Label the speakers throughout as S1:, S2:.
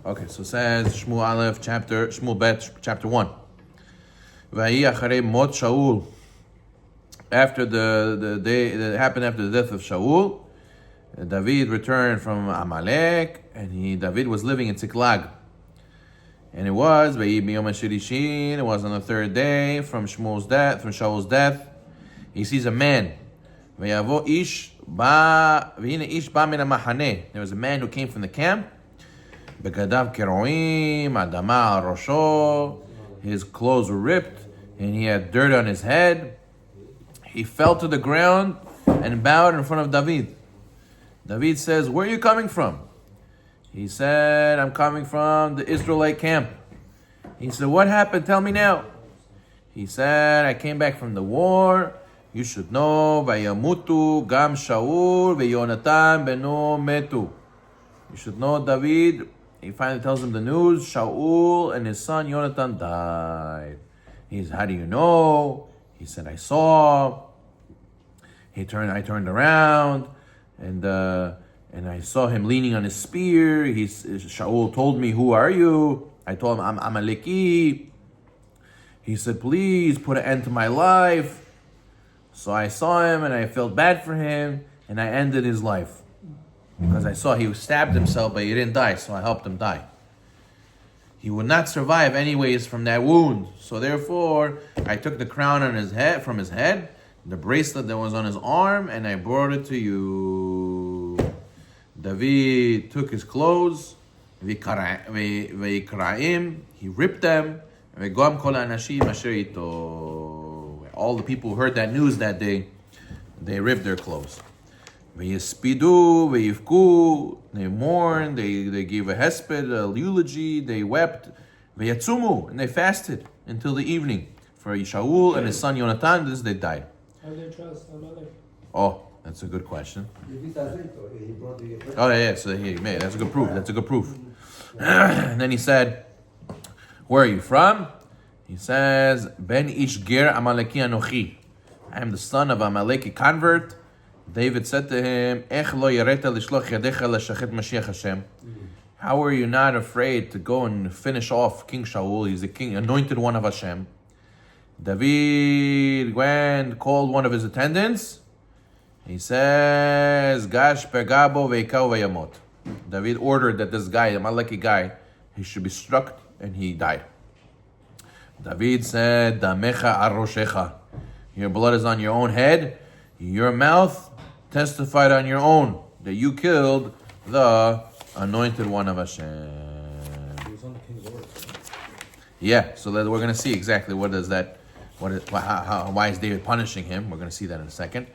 S1: Okay, so it says Shmuel Aleph, Shmuel Bet, chapter 1. V'ahi acharei mot Shaul. After the day that happened after the death of Shaul, David returned from Amalek, and David was living in Tziklag. And it was on the third day from Shaul's death. He sees a man. There was a man who came from the camp. His clothes were ripped, and he had dirt on his head. He fell to the ground and bowed in front of David. David says, "Where are you coming from?" He said, "I'm coming from the Israelite camp." He said, "What happened? Tell me now." He said, "I came back from the war. You should know, Vayamutu gam Shaul veYonatan beno metu." You should know, David. He finally tells him the news. Shaul and his son Yonatan died. He's, "How do you know?" He said, "I saw." I turned around, and I saw him leaning on his spear. Shaul told me, "Who are you?" I told him, "I'm Amaleki." He said, "Please put an end to my life." So I saw him, and I felt bad for him, and I ended his life. Because I saw he stabbed himself, but he didn't die, so I helped him die. He would not survive anyways from that wound. So therefore, I took the crown from his head, the bracelet that was on his arm, and I brought it to you. David took his clothes, v'yikra'im, he ripped them, v'gam kol ha'anashim asher ito. All the people who heard that news that day, they ripped their clothes. V'yispidu, v'yivku, they mourned, they gave a hesped, a eulogy, they wept, v'yatzumu, and they fasted until the evening. For Shaul and his son Yonatan, they died.
S2: How do they trust Amalek?
S1: Oh, that's a good question. Oh yeah, so that's a good proof. That's a good proof. And then he said, "Where are you from?" He says, "Ben ish ger Amaleki anochi." I am the son of Amaleki convert. David said to him, "Ech lo yareta lishloch yadecha leshachet Mashiach Hashem." How are you not afraid to go and finish off King Shaul? He's the king, anointed one of Hashem. David went, called one of his attendants. He says, "Gash pegabo veikau veyamot." David ordered that this guy, the Amaleki guy, he should be struck, and he died. David said, "Damecha aroshecha." Your blood is on your own head. Your mouth testified on your own that you killed the anointed one of Hashem.
S3: He was on the king's order.
S1: Yeah, so that we're going to see exactly why is David punishing him. We're going to see that in a second.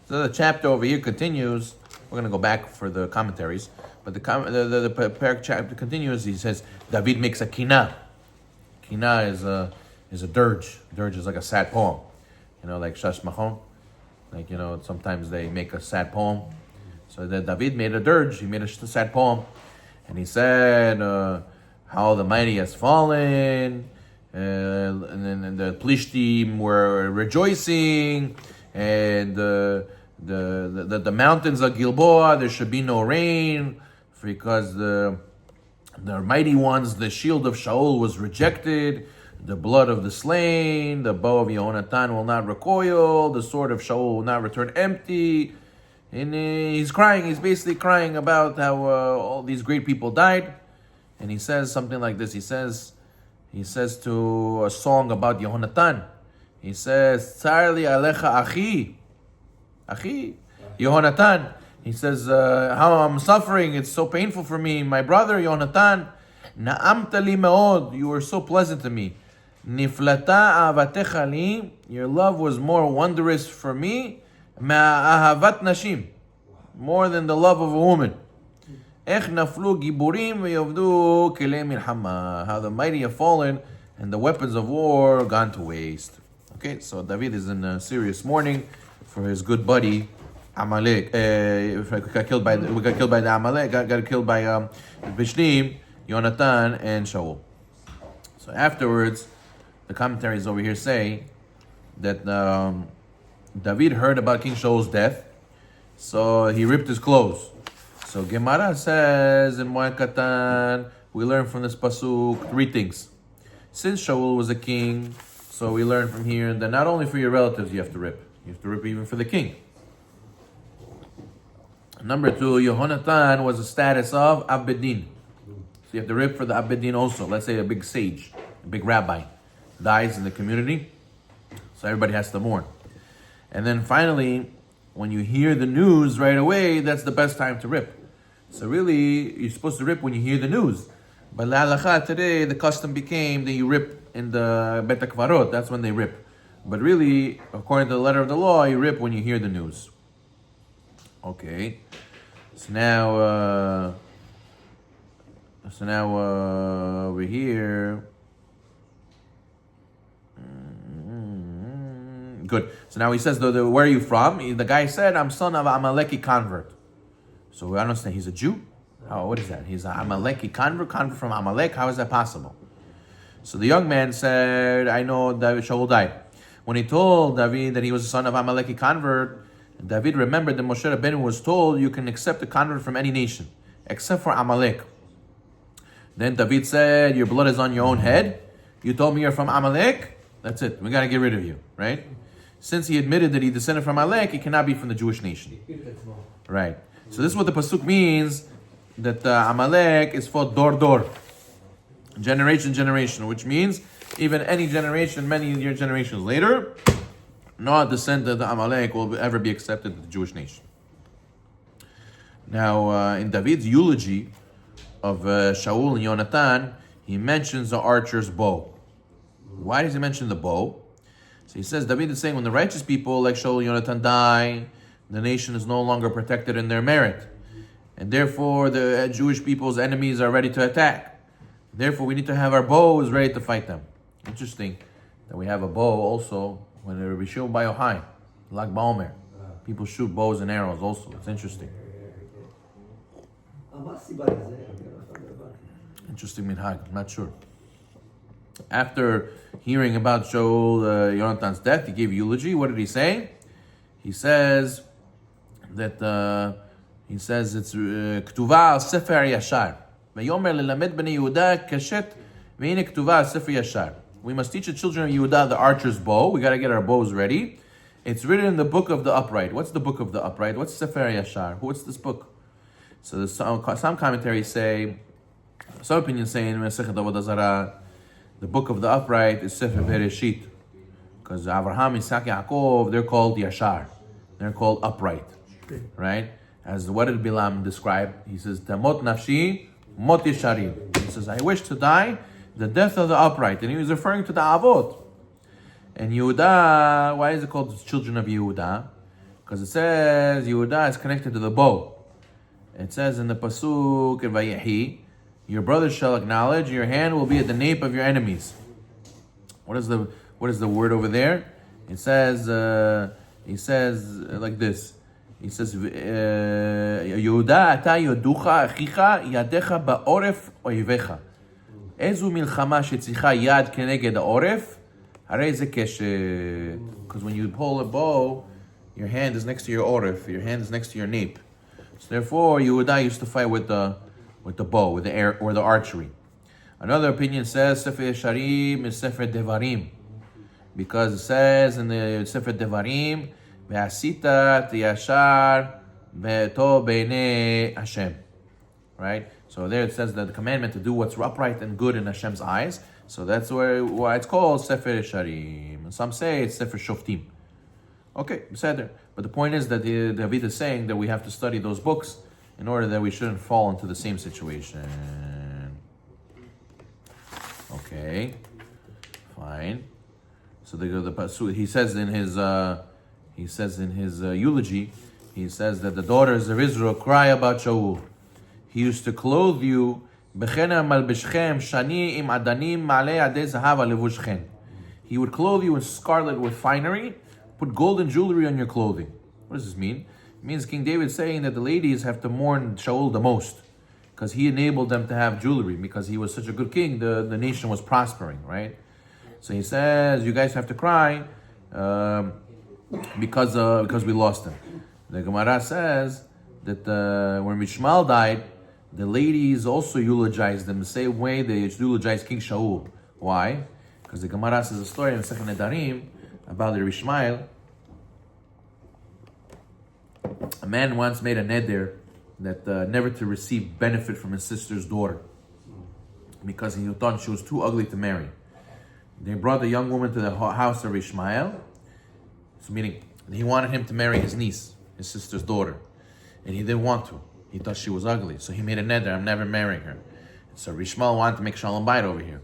S1: So the chapter over here continues. We're going to go back for the commentaries, but the parak chapter continues. He says David makes a kina. Kina is a dirge. Dirge is like a sad poem, like Shash Machon. Like, sometimes they make a sad poem. So that David made a dirge. He made a sad poem, and he said how the mighty has fallen. And then the Plishtim were rejoicing, and the mountains of Gilboa, there should be no rain, because the mighty ones, the shield of Shaul was rejected, the blood of the slain, the bow of Yehonatan will not recoil, the sword of Shaul will not return empty. And he's crying, he's basically crying about how all these great people died. And he says something like this, he says to a song about Yehonatan, he says, "Tsar li alecha achi, Yehonatan." He says, "How I'm suffering, it's so painful for me. My brother Yehonatan, na'amta li meod, you were so pleasant to me. Niflata avatecha li, your love was more wondrous for me, ma'ahavat nashim, more than the love of a woman. Ech naflu giburim ve'yovdu kelei milchama, how the mighty have fallen and the weapons of war gone to waste." Okay, so David is in a serious mourning for his good buddy Amalek. Got killed by the Amalek. Got killed by Bishnim, Yonatan, and Shaul. So afterwards, the commentaries over here say that David heard about King Shaul's death, so he ripped his clothes. So Gemara says in Moed Katan, we learn from this pasuk 3 things. Since Shaul was a king, so we learn from here that not only for your relatives you have to rip, you have to rip even for the king. Number 2, Yehonatan was a status of Abedin. So you have to rip for the Abedin also. Let's say a big sage, a big rabbi dies in the community, so everybody has to mourn. And then finally, when you hear the news right away, that's the best time to rip. So really, you're supposed to rip when you hear the news. But la'alacha, today, the custom became that you rip in the Bet HaKvarot. That's when they rip. But really, according to the letter of the law, you rip when you hear the news. Okay. So now over here. Good. So now he says, where are you from? The guy said, I'm son of Amaleki convert. So we understand he's a Jew. Oh, what is that? He's an Amaleki convert from Amalek. How is that possible? So the young man said, I know David Shaul died. When he told David that he was the son of Amaleki convert, David remembered that Moshe Rabbeinu was told you can accept a convert from any nation, except for Amalek. Then David said, your blood is on your own head. You told me you're from Amalek. That's it. We got to get rid of you, right? Since he admitted that he descended from Amalek, he cannot be from the Jewish nation. Right. So this is what the pasuk means, that Amalek is for dor, generation, which means even any generation, many generations later, no descendant of the Amalek will ever be accepted to the Jewish nation. Now, in David's eulogy of Shaul and Yonatan, he mentions the archer's bow. Why does he mention the bow? So he says, David is saying, when the righteous people like Shaul and Yonatan die, the nation is no longer protected in their merit. And therefore, the Jewish people's enemies are ready to attack. Therefore, we need to have our bows ready to fight them. Interesting that we have a bow also when Rabbi Shemuel by Ohai, Lag Baomer. People shoot bows and arrows also. It's interesting. Interesting minhag. I'm not sure. After hearing about Shaul Yonatan's death, he gave eulogy. What did he say? He says that it's Ktuva al Sefer Yashar. Vayomer lelamed bnei Yehuda kashet ve'ine Ktuva al Sefer Yashar. We must teach the children of Yehuda the archer's bow. We got to get our bows ready. It's written in the book of the upright. What's the book of the upright? What's Sefer Yashar? What's this book? So some commentaries say, some opinions say in Masechet Avodah Zarah, the book of the upright is Sefer Bereshit, because Avraham, Isaac, Yaakov, they're called Yashar. They're called upright, right? As what did Bilam describe? He says, Tamot nafshi, mot yesharim. He says, I wish to die the death of the upright. And he was referring to the Avot. And Yehuda, why is it called the children of Yehuda? Because it says Yehuda is connected to the bow. It says in the Pasuk in Vayehi, your brothers shall acknowledge, your hand will be at the nape of your enemies. What is the word over there? It says, he says like this. He says, Yehuda ata yoducha achicha yadecha ba'oref oivecha. Ezu milchama shetzicha yad keneged ha'oref, harei ze keshet. Because when you pull a bow, your hand is next to your oref, your hand is next to your nape. So therefore, Yehuda used to fight with the bow, with the air or the archery. Another opinion says Sefer Yesharim is Sefer Devarim, because it says in the Sefer Devarim, "Ve'asita tiyashar ve'to beinei Hashem." Right. So there it says that the commandment to do what's upright and good in Hashem's eyes. So that's why it's called Sefer Yesharim. And some say it's Sefer Shoftim. Okay, beseder. But the point is that David is saying that we have to study those books in order that we shouldn't fall into the same situation. Okay, fine. So he says in his eulogy, he says that the daughters of Israel cry about Shaul. He used to clothe you. He would clothe you in scarlet with finery, put golden jewelry on your clothing. What does this mean? It means King David saying that the ladies have to mourn Shaul the most, because he enabled them to have jewelry, because he was such a good king, the nation was prospering, right? So he says, you guys have to cry because we lost him. The Gemara says that when Shemuel died, the ladies also eulogized them the same way they eulogized King Shaul. Why? Because the Gemara says a story in Sefer Nedarim about the Shemuel. A man once made a neder that never to receive benefit from his sister's daughter because he thought she was too ugly to marry. They brought the young woman to the house of Shemuel. So meaning, he wanted him to marry his niece, his sister's daughter. And he didn't want to. He thought she was ugly. So he made a neder, I'm never marrying her. So Shemuel wanted to make Shalom Bayit over here.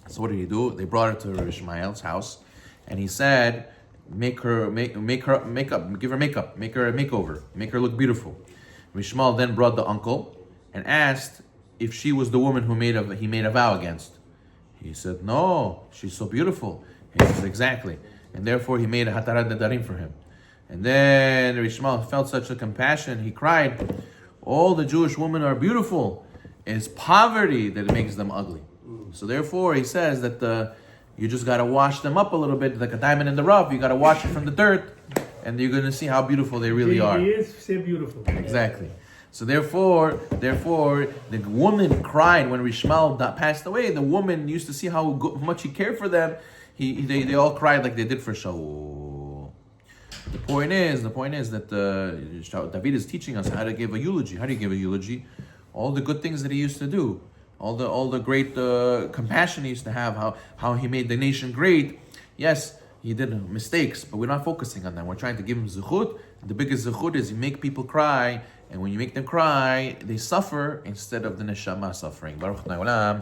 S1: So what did he do? They brought her to Shemuel's house. And he said, make her makeup, give her makeup, make her a makeover, make her look beautiful. Shemuel then brought the uncle and asked if she was the woman he made a vow against. He said, no, she's so beautiful. He said, exactly. And therefore he made a hatarat nedarim for him. And then Shemuel felt such a compassion, he cried, all the Jewish women are beautiful. It's poverty that makes them ugly. So therefore he says that you just got to wash them up a little bit, like a diamond in the rough. You got to wash it from the dirt, and you're going to see how beautiful they really are.
S2: He is so beautiful.
S1: Exactly. So therefore, the woman cried when Shemuel passed away. The woman used to see how much he cared for them. They all cried like they did for Shaul. The point is that David is teaching us how to give a eulogy. How do you give a eulogy? All the good things that he used to do, all the great compassion he used to have, how he made the nation great. Yes, he did mistakes, but we're not focusing on that. We're trying to give him zechut. The biggest zechut is you make people cry, and when you make them cry, they suffer instead of the neshama suffering. Baruch Ha'olam.